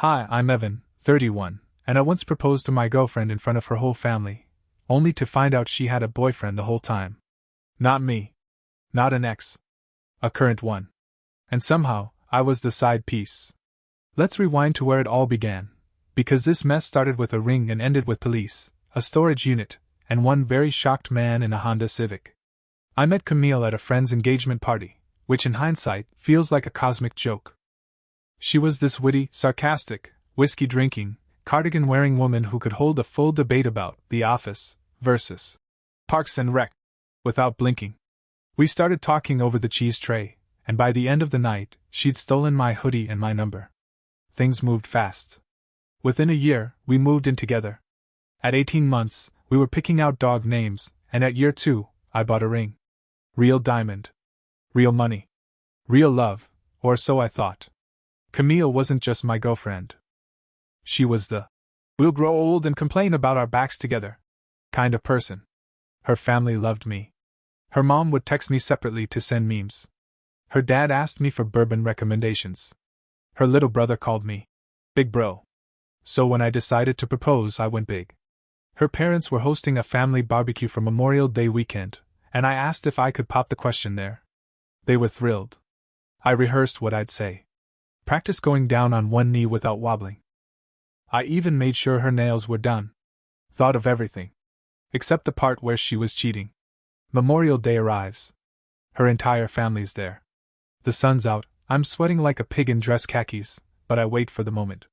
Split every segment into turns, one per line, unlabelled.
Hi, I'm Evan, 31, and I once proposed to my girlfriend in front of her whole family, only to find out she had a boyfriend the whole time. Not me. Not an ex. A current one. And somehow, I was the side piece. Let's rewind to where it all began, because this mess started with a ring and ended with police, a storage unit, and one very shocked man in a Honda Civic. I met Camille at a friend's engagement party, which in hindsight feels like a cosmic joke. She was this witty, sarcastic, whiskey-drinking, cardigan-wearing woman who could hold a full debate about The Office versus Parks and Rec without blinking. We started talking over the cheese tray, and by the end of the night, she'd stolen my hoodie and my number. Things moved fast. Within a year, we moved in together. At 18 months, we were picking out dog names, and at year 2, I bought a ring. Real diamond. Real money. Real love, or so I thought. Camille wasn't just my girlfriend. She was the we'll grow old and complain about our backs together kind of person. Her family loved me. Her mom would text me separately to send memes. Her dad asked me for bourbon recommendations. Her little brother called me Big Bro. So when I decided to propose, I went big. Her parents were hosting a family barbecue for Memorial Day weekend, and I asked if I could pop the question there. They were thrilled. I rehearsed what I'd say. Practice going down on one knee without wobbling. I even made sure her nails were done. Thought of everything. Except the part where she was cheating. Memorial Day arrives. Her entire family's there. The sun's out, I'm sweating like a pig in dress khakis, but I wait for the moment.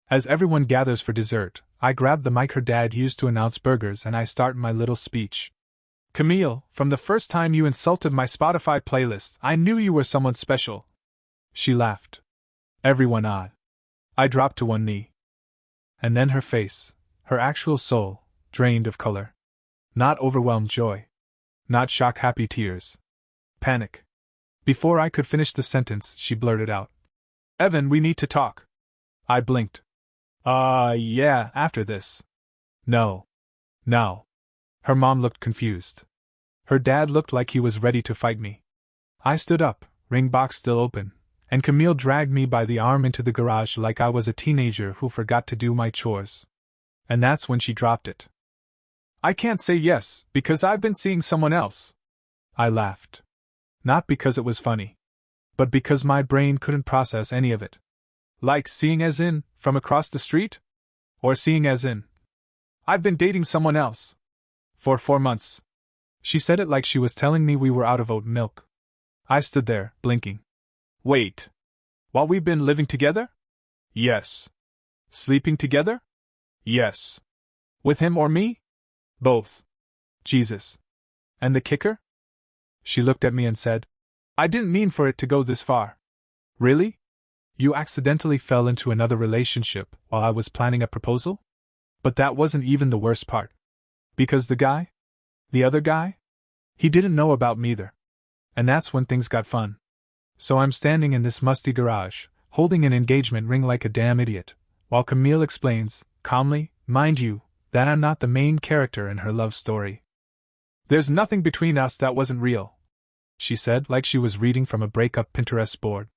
As everyone gathers for dessert, I grab the mic her dad used to announce burgers and I start my little speech. Camille, from the first time you insulted my Spotify playlist, I knew you were someone special. She laughed. Everyone odd. I dropped to one knee. And then her face, her actual soul, drained of color. Not overwhelmed joy. Not shock-happy tears. Panic. Before I could finish the sentence, she blurted out, Evan, we need to talk. I blinked. Yeah, after this. No. Now. Her mom looked confused. Her dad looked like he was ready to fight me. I stood up, ring box still open, and Camille dragged me by the arm into the garage like I was a teenager who forgot to do my chores. And that's when she dropped it. I can't say yes, because I've been seeing someone else. I laughed. Not because it was funny, but because my brain couldn't process any of it. Like seeing as in, from across the street? Or seeing as in, I've been dating someone else. For 4 months. She said it like she was telling me we were out of oat milk. I stood there, blinking. Wait. While we've been living together? Yes. Sleeping together? Yes. With him or me? Both. Jesus. And the kicker? She looked at me and said, I didn't mean for it to go this far. Really? You accidentally fell into another relationship while I was planning a proposal? But that wasn't even the worst part. Because the other guy? He didn't know about me either. And that's when things got fun. So I'm standing in this musty garage, holding an engagement ring like a damn idiot, while Camille explains, calmly, mind you, that I'm not the main character in her love story. There's nothing between us that wasn't real, she said like she was reading from a breakup Pinterest board.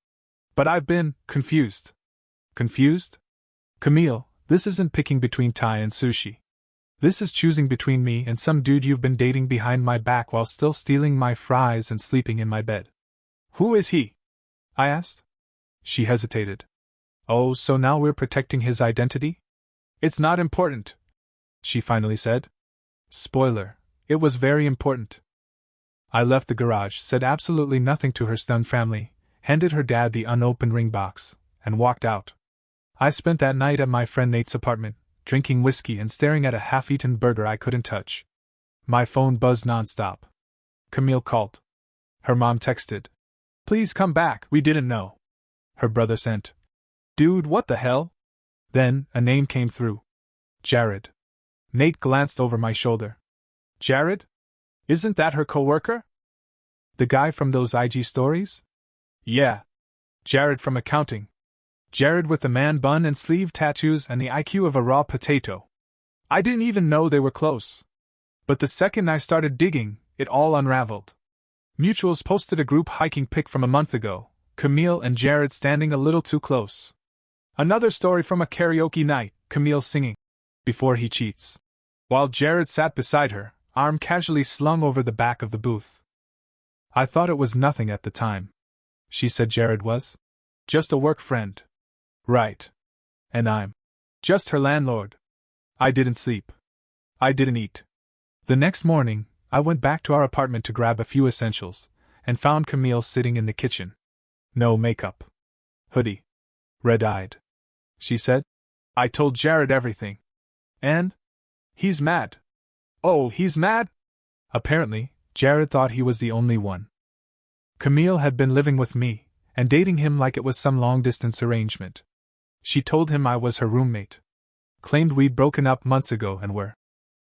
But I've been confused. Confused? Camille, this isn't picking between Thai and sushi. This is choosing between me and some dude you've been dating behind my back while still stealing my fries and sleeping in my bed. Who is he? I asked. She hesitated. Oh, so now we're protecting his identity? It's not important, she finally said. Spoiler, it was very important. I left the garage, said absolutely nothing to her stunned family, handed her dad the unopened ring box, and walked out. I spent that night at my friend Nate's apartment, drinking whiskey and staring at a half-eaten burger I couldn't touch. My phone buzzed nonstop. Camille called. Her mom texted. Please come back, we didn't know. Her brother sent. Dude, what the hell? Then, a name came through. Jared. Nate glanced over my shoulder. Jared? Isn't that her coworker? The guy from those IG stories? Yeah. Jared from accounting. Jared with the man bun and sleeve tattoos and the IQ of a raw potato. I didn't even know they were close. But the second I started digging, it all unraveled. Mutuals posted a group hiking pic from a month ago, Camille and Jared standing a little too close. Another story from a karaoke night, Camille singing Before He Cheats, while Jared sat beside her, arm casually slung over the back of the booth. I thought it was nothing at the time. She said Jared was just a work friend. Right. And I'm just her landlord. I didn't sleep. I didn't eat. The next morning, I went back to our apartment to grab a few essentials, and found Camille sitting in the kitchen. No makeup. Hoodie. Red-eyed. She said, I told Jared everything. And? He's mad. Oh, he's mad? Apparently, Jared thought he was the only one. Camille had been living with me, and dating him like it was some long-distance arrangement. She told him I was her roommate. Claimed we'd broken up months ago and were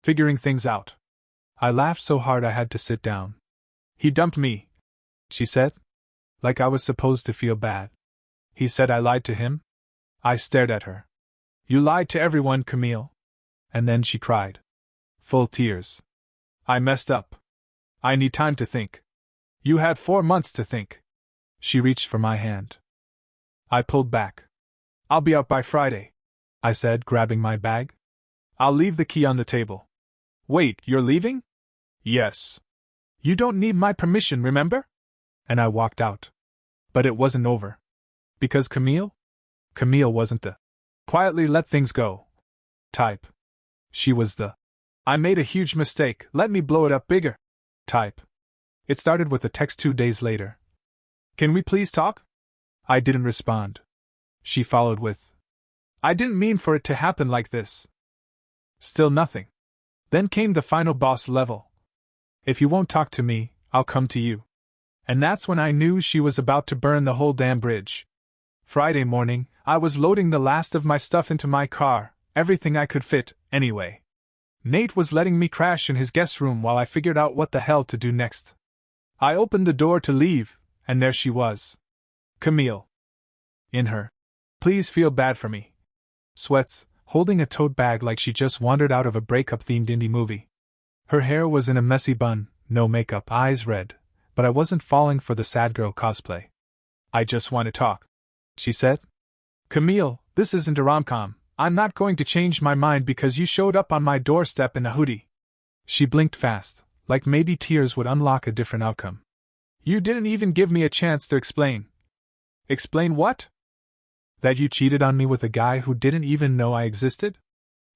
figuring things out. I laughed so hard I had to sit down. He dumped me, she said. Like I was supposed to feel bad. He said I lied to him? I stared at her. You lied to everyone, Camille. And then she cried. Full tears. I messed up. I need time to think. You had 4 months to think. She reached for my hand. I pulled back. I'll be out by Friday, I said, grabbing my bag. I'll leave the key on the table. Wait, you're leaving? Yes. You don't need my permission, remember? And I walked out. But it wasn't over. Because Camille wasn't the quietly let things go type. She was the I made a huge mistake, let me blow it up bigger type. It started with a text 2 days later. Can we please talk? I didn't respond. She followed with, I didn't mean for it to happen like this. Still nothing. Then came the final boss level. If you won't talk to me, I'll come to you. And that's when I knew she was about to burn the whole damn bridge. Friday morning, I was loading the last of my stuff into my car, everything I could fit, anyway. Nate was letting me crash in his guest room while I figured out what the hell to do next. I opened the door to leave, and there she was. Camille. In her Please feel bad for me sweats, holding a tote bag like she just wandered out of a breakup-themed indie movie. Her hair was in a messy bun, no makeup, eyes red, but I wasn't falling for the sad girl cosplay. I just want to talk, she said. Camille, this isn't a rom-com. I'm not going to change my mind because you showed up on my doorstep in a hoodie. She blinked fast, like maybe tears would unlock a different outcome. You didn't even give me a chance to explain. Explain what? That you cheated on me with a guy who didn't even know I existed?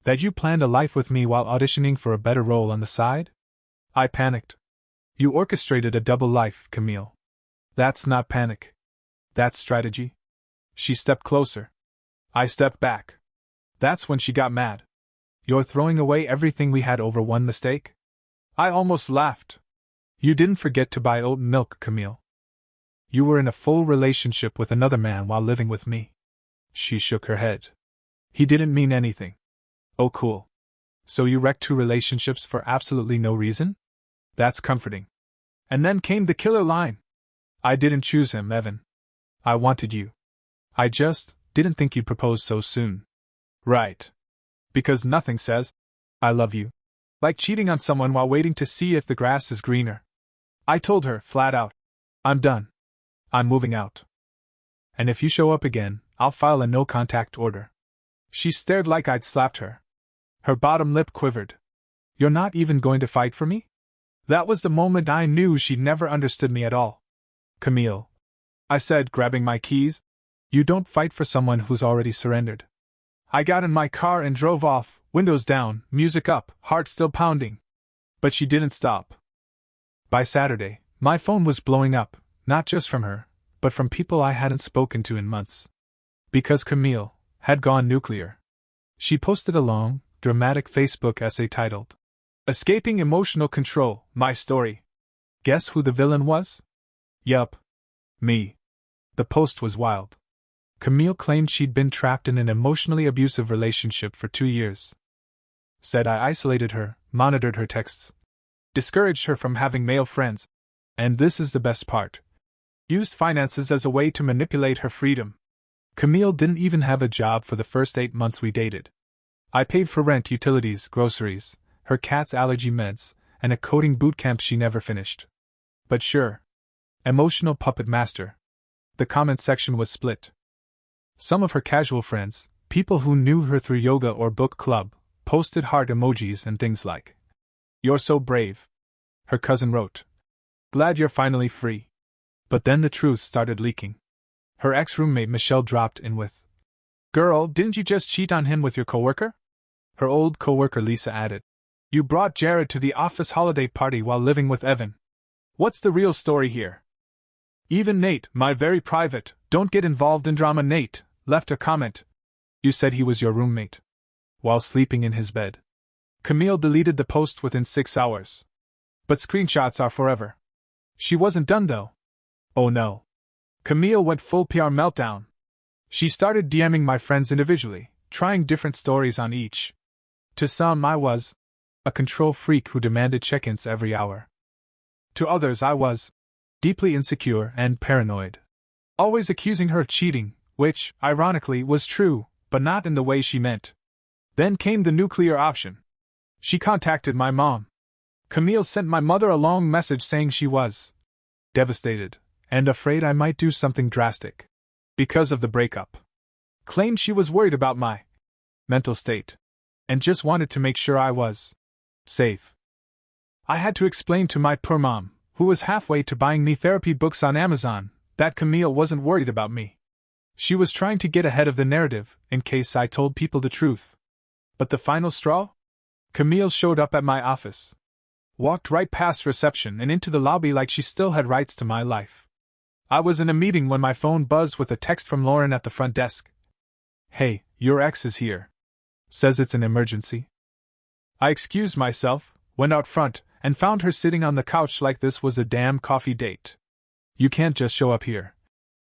That you planned a life with me while auditioning for a better role on the side? I panicked. You orchestrated a double life, Camille. That's not panic. That's strategy. She stepped closer. I stepped back. That's when she got mad. You're throwing away everything we had over one mistake? I almost laughed. You didn't forget to buy oat milk, Camille. You were in a full relationship with another man while living with me. She shook her head. He didn't mean anything. Oh, cool. So you wrecked 2 relationships for absolutely no reason? That's comforting. And then came the killer line. I didn't choose him, Evan. I wanted you. I just didn't think you'd propose so soon. Right. Because nothing says, I love you, like cheating on someone while waiting to see if the grass is greener. I told her, flat out, I'm done. I'm moving out. And if you show up again, I'll file a no-contact order. She stared like I'd slapped her. Her bottom lip quivered. You're not even going to fight for me? That was the moment I knew she'd never understood me at all. Camille, I said, grabbing my keys, you don't fight for someone who's already surrendered. I got in my car and drove off, windows down, music up, heart still pounding. But she didn't stop. By Saturday, my phone was blowing up, not just from her, but from people I hadn't spoken to in months. Because Camille had gone nuclear. She posted a long, dramatic Facebook essay titled, Escaping Emotional Control, My Story. Guess who the villain was? Yup. Me. The post was wild. Camille claimed she'd been trapped in an emotionally abusive relationship for 2 years. Said I isolated her, monitored her texts, discouraged her from having male friends, and this is the best part, used finances as a way to manipulate her freedom. Camille didn't even have a job for the first 8 months we dated. I paid for rent, utilities, groceries, her cat's allergy meds, and a coding boot camp she never finished. But sure. Emotional puppet master. The comment section was split. Some of her casual friends, people who knew her through yoga or book club, posted heart emojis and things like, "You're so brave." Her cousin wrote, "Glad you're finally free." But then the truth started leaking. Her ex-roommate Michelle dropped in with, "Girl, didn't you just cheat on him with your coworker?" Her old coworker Lisa added, "You brought Jared to the office holiday party while living with Evan. What's the real story here?" Even Nate, my very private, don't get involved in drama Nate, left a comment. "You said he was your roommate." While sleeping in his bed. Camille deleted the post within 6 hours. But screenshots are forever. She wasn't done though. Oh no. Camille went full PR meltdown. She started DMing my friends individually, trying different stories on each. To some I was a control freak who demanded check-ins every hour. To others I was deeply insecure and paranoid. Always accusing her of cheating, which, ironically, was true, but not in the way she meant. Then came the nuclear option. She contacted my mom. Camille sent my mother a long message saying she was devastated and afraid I might do something drastic because of the breakup. Claimed she was worried about my mental state and just wanted to make sure I was safe. I had to explain to my poor mom, who was halfway to buying me therapy books on Amazon, that Camille wasn't worried about me. She was trying to get ahead of the narrative in case I told people the truth. But the final straw? Camille showed up at my office. Walked right past reception and into the lobby like she still had rights to my life. I was in a meeting when my phone buzzed with a text from Lauren at the front desk. "Hey, your ex is here. Says it's an emergency." I excused myself, went out front, and found her sitting on the couch like this was a damn coffee date. "You can't just show up here,"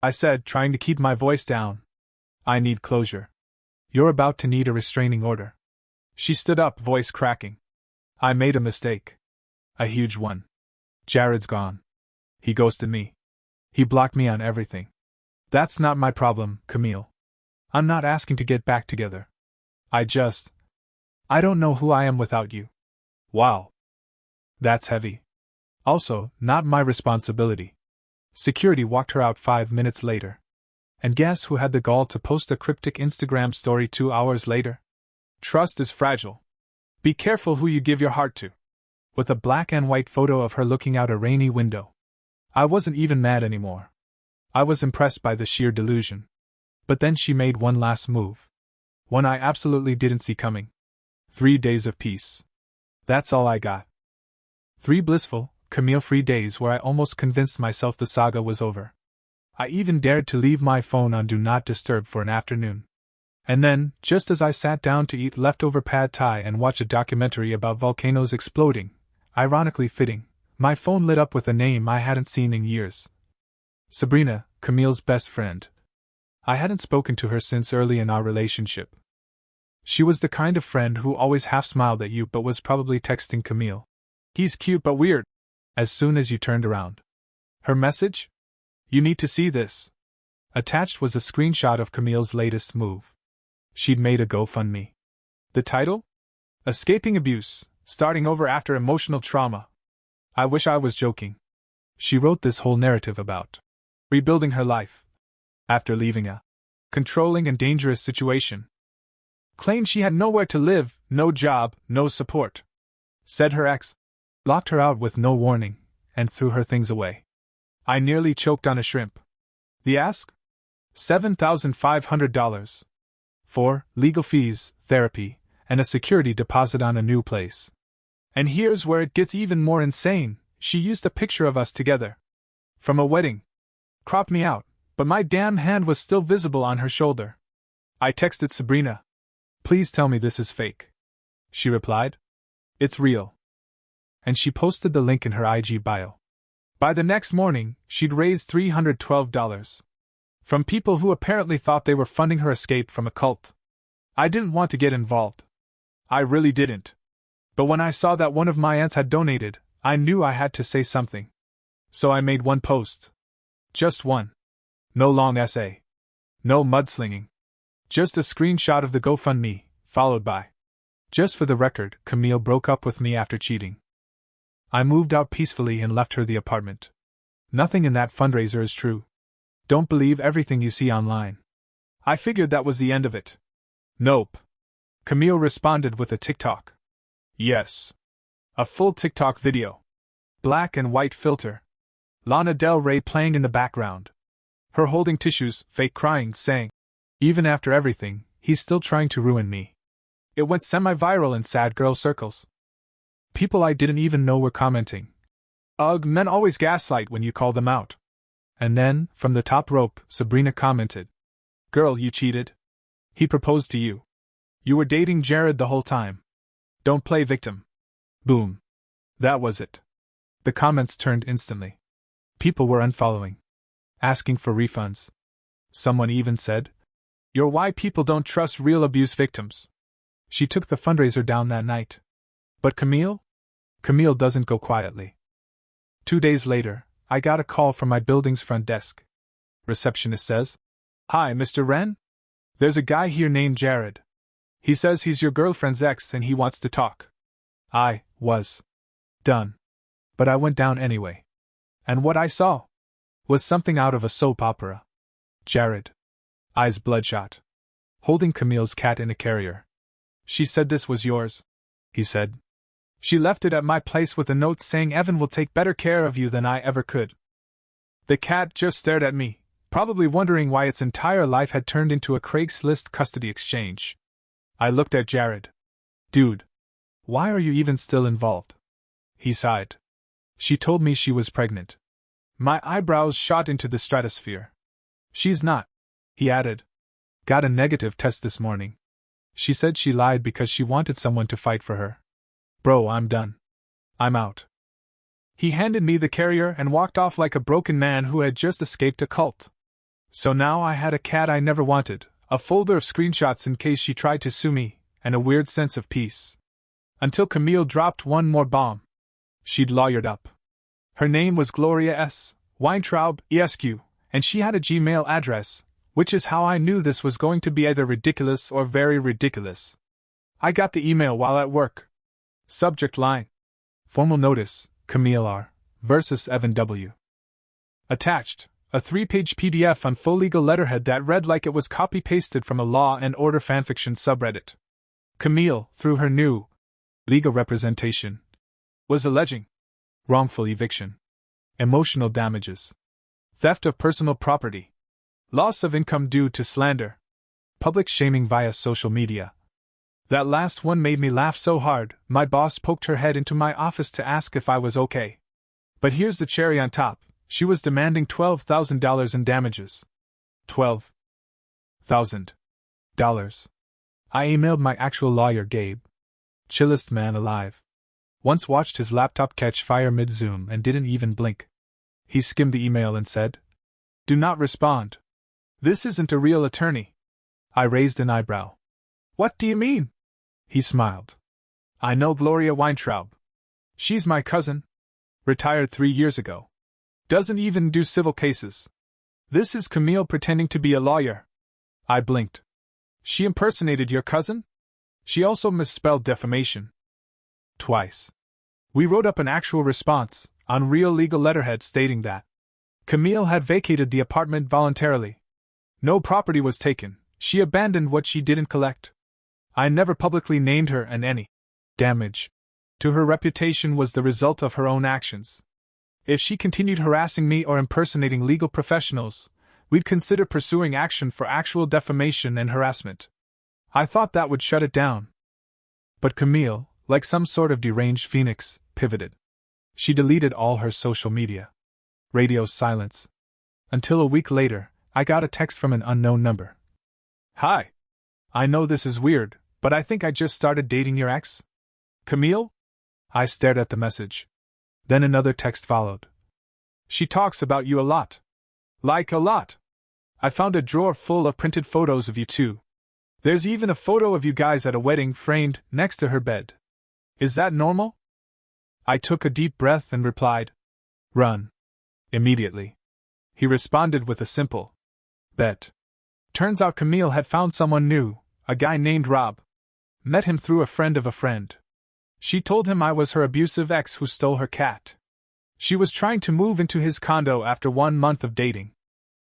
I said, trying to keep my voice down. "I need closure. You're about to need a restraining order." She stood up, voice cracking. "I made a mistake. A huge one. Jared's gone. He ghosted me. He blocked me on everything. That's not my problem, Camille. I'm not asking to get back together. I don't know who I am without you." Wow. That's heavy. Also, not my responsibility. Security walked her out 5 minutes later. And guess who had the gall to post a cryptic Instagram story 2 hours later? Trust is fragile. Be careful who you give your heart to. With a black and white photo of her looking out a rainy window. I wasn't even mad anymore. I was impressed by the sheer delusion. But then she made one last move. One I absolutely didn't see coming. 3 days of peace. That's all I got. 3 blissful, Camille-free days where I almost convinced myself the saga was over. I even dared to leave my phone on Do Not Disturb for an afternoon. And then, just as I sat down to eat leftover pad thai and watch a documentary about volcanoes exploding, ironically fitting, my phone lit up with a name I hadn't seen in years. Sabrina, Camille's best friend. I hadn't spoken to her since early in our relationship. She was the kind of friend who always half smiled at you but was probably texting Camille. "He's cute but weird," as soon as you turned around. Her message? "You need to see this." Attached was a screenshot of Camille's latest move. She'd made a GoFundMe. The title? "Escaping Abuse, Starting Over After Emotional Trauma." I wish I was joking. She wrote this whole narrative about rebuilding her life after leaving a controlling and dangerous situation. Claimed she had nowhere to live, no job, no support. Said her ex locked her out with no warning and threw her things away. I nearly choked on a shrimp. The ask? $7,500. For legal fees, therapy, and a security deposit on a new place. And here's where it gets even more insane. She used a picture of us together. From a wedding. Cropped me out, but my damn hand was still visible on her shoulder. I texted Sabrina. "Please tell me this is fake." She replied, "It's real." And she posted the link in her IG bio. By the next morning, she'd raised $312. From people who apparently thought they were funding her escape from a cult. I didn't want to get involved. I really didn't. But when I saw that one of my aunts had donated, I knew I had to say something. So I made one post. Just one. No long essay. No mudslinging. Just a screenshot of the GoFundMe, followed by, "Just for the record, Camille broke up with me after cheating." I moved out peacefully and left her the apartment. Nothing in that fundraiser is true. Don't believe everything you see online. I figured that was the end of it. Nope. Camille responded with a TikTok. Yes. A full TikTok video. Black and white filter. Lana Del Rey playing in the background. Her holding tissues, fake crying, saying, "Even after everything, he's still trying to ruin me." It went semi-viral in sad girl circles. People I didn't even know were commenting. "Ugh, men always gaslight when you call them out." And then, from the top rope, Sabrina commented, "Girl, you cheated. He proposed to you. You were dating Jared the whole time. Don't play victim." Boom. That was it. The comments turned instantly. People were unfollowing, asking for refunds. Someone even said, "You're why people don't trust real abuse victims." She took the fundraiser down that night. But Camille? Camille doesn't go quietly. 2 days later, I got a call from my building's front desk. Receptionist says, "Hi, Mr. Wren? There's a guy here named Jared. He says he's your girlfriend's ex and he wants to talk." I was done. But I went down anyway. And what I saw was something out of a soap opera. Jared, eyes bloodshot, holding Camille's cat in a carrier. "She said this was yours," he said. "She left it at my place with a note saying Evan will take better care of you than I ever could." The cat just stared at me, probably wondering why its entire life had turned into a Craigslist custody exchange. I looked at Jared. "Dude, why are you even still involved?" He sighed. "She told me she was pregnant." My eyebrows shot into the stratosphere. "She's not," he added. "Got a negative test this morning. She said she lied because she wanted someone to fight for her." "Bro, I'm done. I'm out." He handed me the carrier and walked off like a broken man who had just escaped a cult. So now I had a cat I never wanted, a folder of screenshots in case she tried to sue me, and a weird sense of peace. Until Camille dropped one more bomb. She'd lawyered up. Her name was Gloria S. Weintraub, ESQ, and she had a Gmail address, which is how I knew this was going to be either ridiculous or very ridiculous. I got the email while at work. Subject line: Formal notice, Camille R. versus Evan W. Attached, a 3-page PDF on full legal letterhead that read like it was copy-pasted from a Law and Order fanfiction subreddit. Camille, through her new legal representation, was alleging wrongful eviction, emotional damages, theft of personal property, loss of income due to slander, public shaming via social media. That last one made me laugh so hard, my boss poked her head into my office to ask if I was okay. But here's the cherry on top, she was demanding $12,000 in damages. $12,000. I emailed my actual lawyer, Gabe. Chillest man alive. Once watched his laptop catch fire mid-Zoom and didn't even blink. He skimmed the email and said, "Do not respond. This isn't a real attorney." I raised an eyebrow. "What do you mean?" He smiled. "I know Gloria Weintraub. She's my cousin. Retired 3 years ago. Doesn't even do civil cases. This is Camille pretending to be a lawyer." I blinked. "She impersonated your cousin? She also misspelled defamation. Twice. We wrote up an actual response, on real legal letterhead stating that Camille had vacated the apartment voluntarily. No property was taken, she abandoned what she didn't collect. I never publicly named her, and any damage to her reputation was the result of her own actions. If she continued harassing me or impersonating legal professionals, we'd consider pursuing action for actual defamation and harassment. I thought that would shut it down. But Camille, like some sort of deranged phoenix, pivoted. She deleted all her social media. Radio silence. Until a week later, I got a text from an unknown number. "Hi. I know this is weird, but I think I just started dating your ex. Camille?" I stared at the message. Then another text followed. "She talks about you a lot. Like a lot. I found a drawer full of printed photos of you two. There's even a photo of you guys at a wedding framed next to her bed. Is that normal?" I took a deep breath and replied, "Run." Immediately. He responded with a simple bet. Turns out Camille had found someone new, a guy named Rob. Met him through a friend of a friend. She told him I was her abusive ex who stole her cat. She was trying to move into his condo after 1 month of dating.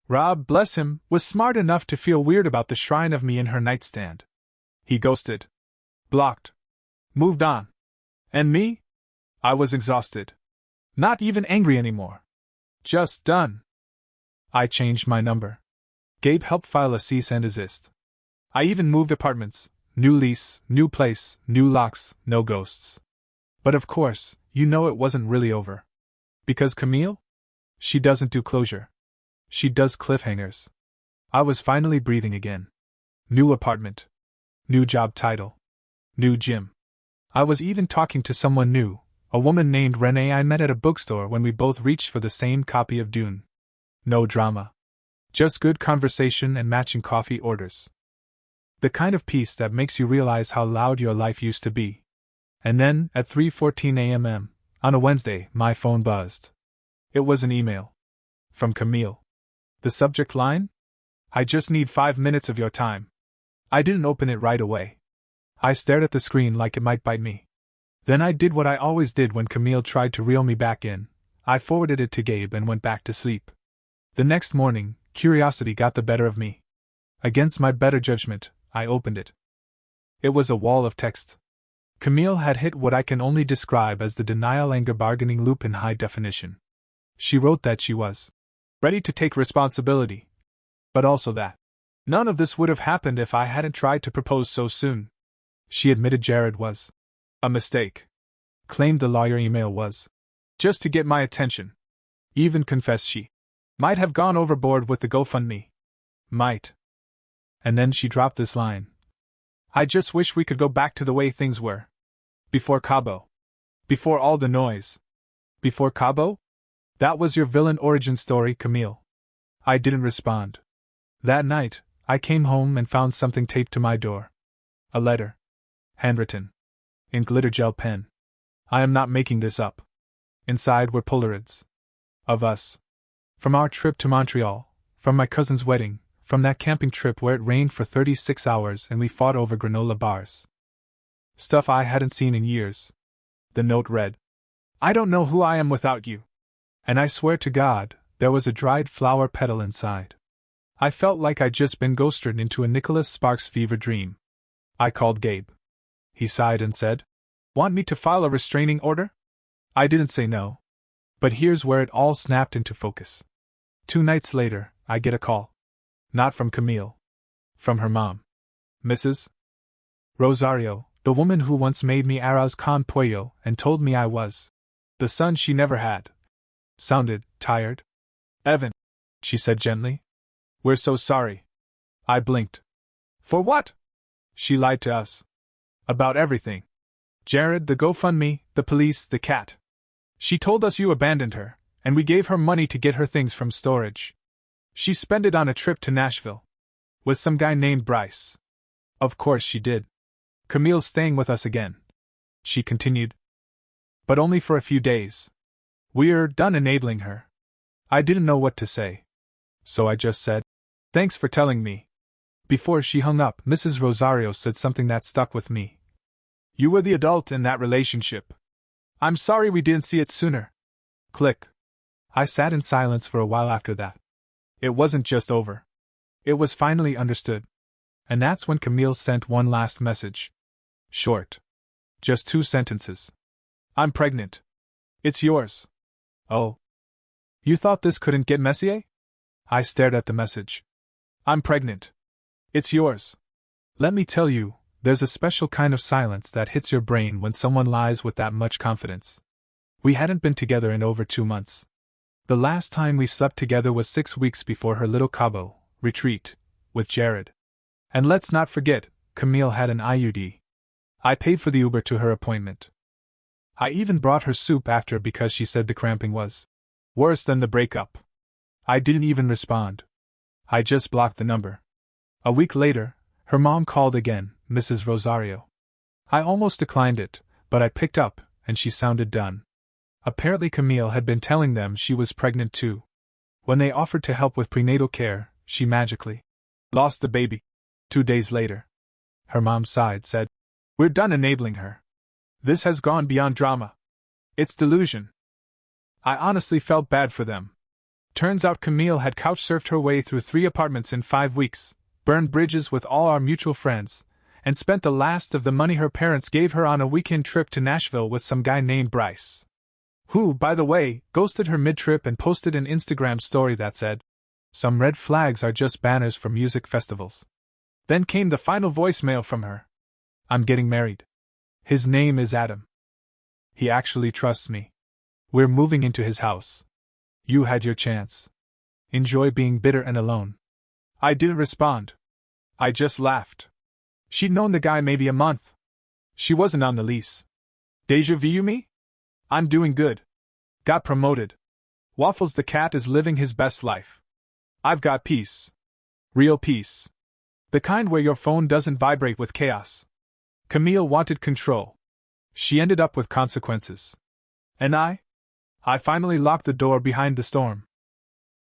Rob, bless him, was smart enough to feel weird about the shrine of me in her nightstand. He ghosted. Blocked. Moved on. And me? I was exhausted. Not even angry anymore. Just done. I changed my number. Gabe helped file a cease and desist. I even moved apartments. New lease, new place, new locks, no ghosts. But of course, you know it wasn't really over. Because Camille? She doesn't do closure. She does cliffhangers. I was finally breathing again. New apartment. New job title. New gym. I was even talking to someone new, a woman named Renee I met at a bookstore when we both reached for the same copy of Dune. No drama. Just good conversation and matching coffee orders. The kind of peace that makes you realize how loud your life used to be. And then, at 3:14 a.m., on a Wednesday, my phone buzzed. It was an email. From Camille. The subject line? I just need 5 minutes of your time. I didn't open it right away. I stared at the screen like it might bite me. Then I did what I always did when Camille tried to reel me back in. I forwarded it to Gabe and went back to sleep. The next morning, curiosity got the better of me. Against my better judgment, I opened it. It was a wall of text. Camille had hit what I can only describe as the denial-anger bargaining loop in high definition. She wrote that she was ready to take responsibility, but also that none of this would have happened if I hadn't tried to propose so soon. She admitted Jared was a mistake. Claimed the lawyer email was just to get my attention. Even confessed she might have gone overboard with the GoFundMe. Might. And then she dropped this line. I just wish we could go back to the way things were. Before Cabo. Before all the noise. Before Cabo? That was your villain origin story, Camille. I didn't respond. That night, I came home and found something taped to my door. A letter. Handwritten. In glitter gel pen. I am not making this up. Inside were Polaroids. Of us. From our trip to Montreal, from my cousin's wedding, from that camping trip where it rained for 36 hours and we fought over granola bars. Stuff I hadn't seen in years. The note read, I don't know who I am without you. And I swear to God, there was a dried flower petal inside. I felt like I'd just been ghosted into a Nicholas Sparks fever dream. I called Gabe. He sighed and said, Want me to file a restraining order? I didn't say no. But here's where it all snapped into focus. 2 nights later, I get a call. Not from Camille. From her mom. Mrs. Rosario, the woman who once made me arroz con pollo and told me I was the son she never had. Sounded tired. Evan, she said gently. We're so sorry. I blinked. For what? She lied to us. About everything. Jared, the GoFundMe, the police, the cat. She told us you abandoned her, and we gave her money to get her things from storage. She spent it on a trip to Nashville. With some guy named Bryce. Of course she did. Camille's staying with us again. She continued. But only for a few days. We're done enabling her. I didn't know what to say. So I just said, Thanks for telling me. Before she hung up, Mrs. Rosario said something that stuck with me. You were the adult in that relationship. I'm sorry we didn't see it sooner. Click. I sat in silence for a while after that. It wasn't just over. It was finally understood. And that's when Camille sent one last message. Short. Just 2 sentences. I'm pregnant. It's yours. Oh. You thought this couldn't get messy? I stared at the message. I'm pregnant. It's yours. Let me tell you, there's a special kind of silence that hits your brain when someone lies with that much confidence. We hadn't been together in over 2 months. The last time we slept together was 6 weeks before her little Cabo retreat with Jared. And let's not forget, Camille had an IUD. I paid for the Uber to her appointment. I even brought her soup after because she said the cramping was worse than the breakup. I didn't even respond. I just blocked the number. A week later, her mom called again, Mrs. Rosario. I almost declined it, but I picked up, and she sounded done. Apparently Camille had been telling them she was pregnant too. When they offered to help with prenatal care, she magically lost the baby. 2 days later. Her mom sighed, said, We're done enabling her. This has gone beyond drama. It's delusion. I honestly felt bad for them. Turns out Camille had couch-surfed her way through 3 apartments in 5 weeks, burned bridges with all our mutual friends, and spent the last of the money her parents gave her on a weekend trip to Nashville with some guy named Bryce. Who, by the way, ghosted her mid-trip and posted an Instagram story that said, "Some red flags are just banners for music festivals." Then came the final voicemail from her. "I'm getting married. His name is Adam. He actually trusts me. We're moving into his house. You had your chance. Enjoy being bitter and alone." I didn't respond. I just laughed. She'd known the guy maybe a month. She wasn't on the lease. Deja vu me? I'm doing good. Got promoted. Waffles the cat is living his best life. I've got peace. Real peace. The kind where your phone doesn't vibrate with chaos. Camille wanted control. She ended up with consequences. And I finally locked the door behind the storm.